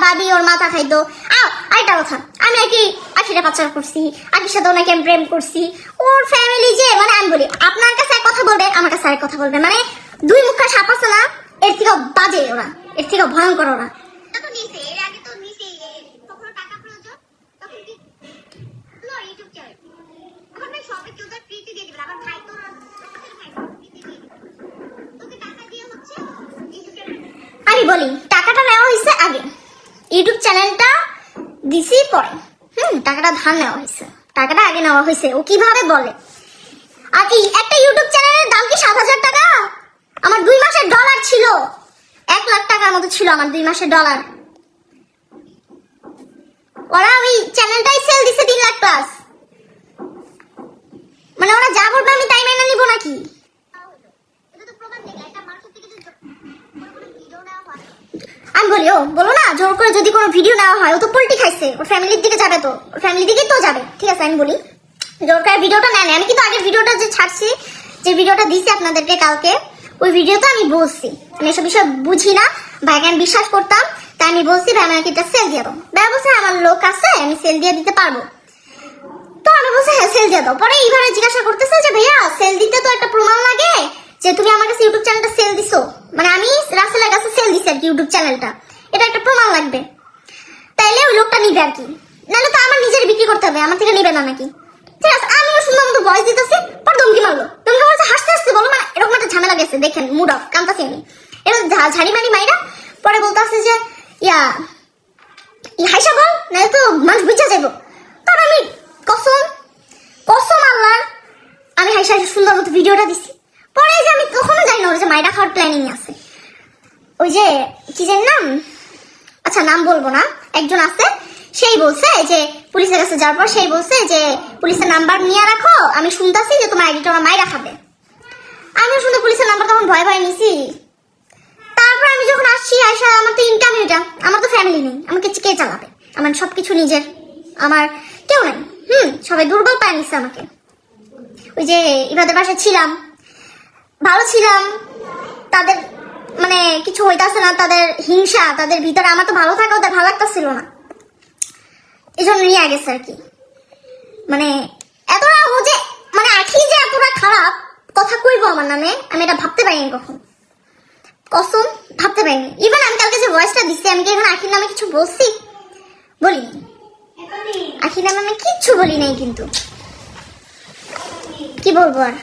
ভাবি ওর মাথা খাইতো। আরেকটা কথা, আমি আর কি আখিরে পাচার করছি, আখির সাথেও নাকি আমি প্রেম করছি। ওর ফ্যামিলি যে মানে আমি বলি আপনার কাছে এক কথা বলবে, আমার কাছে আরেক কথা বলবে, মানে দুই মুখা সাপ আছে না, এর থেকে বাজে ওরা, এর থেকে ভয়ঙ্কর ওরা। আমি বলি টাকাটা নেওয়া হয়েছে আগে, ইউটিউব চ্যানেলটা দিছি পরে। টাকাটা ধার নেওয়া হয়েছে, টাকাটা আগে নেওয়া হয়েছে। ও কিভাবে বলে? আর এই একটা ইউটিউব চ্যানেলের দাম কি 7,000 টাকা? আমার 2 মাসের ডলার ছিল 1 লাখ টাকার মতো ছিল আমার 2 মাসের ডলার। ওরা ওই চ্যানেলটাই সেল দিছে 3 লাখ প্লাস। মানে ওরা যা বলবে আমি তাই মেনে নিব নাকি? আমি বলি ও বলো না, জোর করে যদি কোনো ভিডিও নেওয়া হয়, ও তো পোল্টি খাইছে, ওর ফ্যামিলির দিকে যাবে, তো ওর ফ্যামিলির দিকে তো যাবে। ঠিক আছে আমি বলি জোর করে ভিডিওটা নেন। আমি কিন্তু আগের ভিডিওটা যে ছাড়ছি, যে ভিডিওটা দিছি আপনাদেরকে কালকে, ওই ভিডিওতে আমি বলছি আমি এসব বিষয় বুঝি না, ভাইকে আমি বিশ্বাস করতাম, তাই আমি বলছি ভাই আমাকে এটা সেল দিয়ে দাও। ভাই বলছে আমার লোক আছে, আমি সেল দিয়ে দিতে পারবো। তো আমি বলছি হ্যাঁ সেল দিয়ে দাও। পরে এইভাবে জিজ্ঞাসা করতেছে যে ভাইয়া সেল দিতে তো একটা প্রমাণ লাগে যে তুমি আমার কাছে ইউটিউব চ্যানেলটা সেল দিছো, মানে আমি রাসেলের কাছে সেল দিছি আর কি ইউটিউব চ্যানেলটা, এটা একটা প্রমাণ লাগবে, তাইলে ওই লোকটা নিবে আর কি, নাহলে তো আমার নিজের বিক্রি করতে হবে, আমার থেকে নিবে না নাকি। ঠিক আছে আমিও সুন্দর মতো ভয়েস দিতেছি, পর ধমকি মারলো, ধমকি মারছে হাসতে হাসতে বলো মানে এরকম একটা ঝামেলা গেছে, দেখেন মুড অফ, কান্তাছি আমি এরকম ঝাড়ি মারি মাইরা। পরে বলতে আসছে যে হাইসা বল নাহলে তো মানুষ বুঝা যাইব। তবে আমি কসম আল্লাহ আমি হাইসা সুন্দর মতো ভিডিওটা দিছি। পরে যে আমি কখনো জানি না ওর যে মাইরা খাওয়ার প্ল্যানিং আছে, ওই যে কি জানি নাম, আচ্ছা নাম বলবো না, একজন আছে সেই বলছে যে পুলিশের কাছে যাওয়ার পর সেই বলছে যে পুলিশের নাম্বার নিয়ে রাখো, আমি শুনতাছি যে তোমার আইডিটা আমার মাইরা খাবে। আমিও শুনে পুলিশের নাম্বার তখন ভয় ভয় নিছি। তারপর আমি যখন আসছি আয়সা, আমার তো ইনকাম এটা, আমার তো ফ্যামিলি নেই, আমাকে কে চালাবে, আমার সবকিছু নিজের, আমার কেউ নাই। সবাই দুর্বল পায় নিচ্ছে আমাকে। ওই যে ইবাদের বাসায় ছিলাম, ভালো ছিলাম, তাদের মানে কিছু হইতাছে না, তাদের হিংসা তাদের ভিতরে, আমার তো ভালো থাকা ওদের ভালো লাগতেছিল না, এই জন্য নিয়ে গেছে আর কি। মানে এতটা ও যে মানে আখি যে এতটা খারাপ কথা কইবো আমার নামে, আমি এটা ভাবতে পারিনি কখন, কসম ভাবতে পারিনি। ইভেন আমি কালকে যে ভয়েসটা দিচ্ছি, আমি কি এখন আখির নামে কিছু বলছি? বলিনি, আখির নামে আমি কিচ্ছু বলি নাই, কিন্তু কি বলবো আর।